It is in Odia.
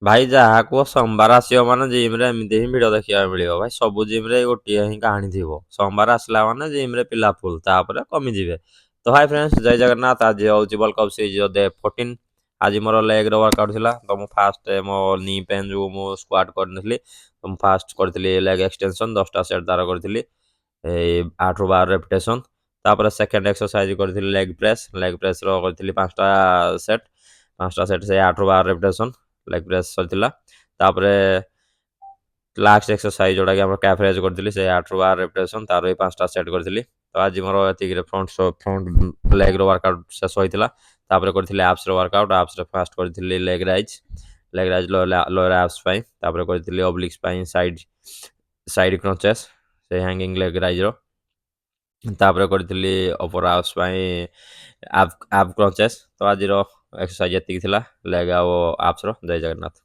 ଭାଇ ଯାହା କୁହ ସୋମବାର ଆସିବ ମାନେ ଜିମରେ ଏମିତି ହିଁ ଭିଡ ଦେଖିବାକୁ ମିଳିବ ଭାଇ। ସବୁ ଜିମରେ ଗୋଟିଏ ହିଁ କାହାଣୀ ଥିବ। ସୋମବାର ଆସିଲା ମାନେ ଜିମରେ ପିଲା ଫୁଲ, ତାପରେ କମିଯିବେ। ତ ହାଇ ଫ୍ରେଣ୍ଡସ୍, ଜୟ ଜଗନ୍ନାଥ। ଆଜି ହଉଛି ବର୍ଲ୍ଡ କପ୍ ସିରିଜ ଡେ 14। ଆଜି ମୋର ଲେଗର ୱାର୍କଆଉଟ୍ ଥିଲା। ତ ମୁଁ ଫାଷ୍ଟ ମୋ ନି ପେନ୍ ଯୋଗୁଁ ମୁଁ ସ୍କ୍ୱାଟ୍ କରିନଥିଲି। ତ ମୁଁ ଫାଷ୍ଟ କରିଥିଲି ଲେଗ ଏକ୍ସଟେନସନ୍ 10ଟା ସେଟ୍ ତାର କରିଥିଲି। ଏଇ 8ରୁ 12 ରେପୁଟେସନ୍। ତାପରେ ସେକେଣ୍ଡ ଏକ୍ସରସାଇଜ କରିଥିଲି ଲେଗ ପ୍ରେସ୍। ଲେଗ ପ୍ରେସ୍ର କରିଥିଲି 5ଟା ସେଟ୍। 5ଟା ସେଟ୍ ସେଇ 8ରୁ 12 ରେପୁଟେସନ୍ ଲେଗ ପ୍ରେସ୍ ସରିଥିଲା। ତାପରେ ଲାଷ୍ଟ ଏକ୍ସରସାଇଜ ଯୋଉଟାକି ଆମର କ୍ୟାଫ୍ ରେଜ୍ କରିଥିଲି ସେ 8ରୁ 12 ରେପୁଟେସନ୍, ତାର ଏଇ 5ଟା ସେଟ୍ କରିଥିଲି। ତ ଆଜି ମୋର ଏତିକିରେ ଫ୍ରଣ୍ଟ ଲେଗ୍ର ୱାର୍କଆଉଟ୍ ଶେଷ ହୋଇଥିଲା। ତାପରେ କରିଥିଲି ଆପ୍ସର ୱାର୍କଆଉଟ୍। ଆପ୍ସରେ ଫାଷ୍ଟ କରିଥିଲି ଲେଗ୍ ରାଇଜ୍ ଲୋୟର ଆପ୍ସ ପାଇଁ। ତାପରେ କରିଥିଲି ଅବ୍ଲିକ୍ସ ପାଇଁ ସାଇଡ୍ କ୍ରଞ୍ଚେସ୍, ସେ ହ୍ୟାଙ୍ଗିଂ ଲେଗ୍ ରାଇଜ୍ର। ତାପରେ କରିଥିଲି ଅପର ଆପ୍ସ ପାଇଁ ଆପ୍ କ୍ରଞ୍ଚେସ୍। ତ ଆଜିର ଏକ୍ସରସାଇଜ ଏତିକି ଥିଲା ଲେଗ୍ ଆଉ ଆପ୍ସର। ଜୟ ଜଗନ୍ନାଥ।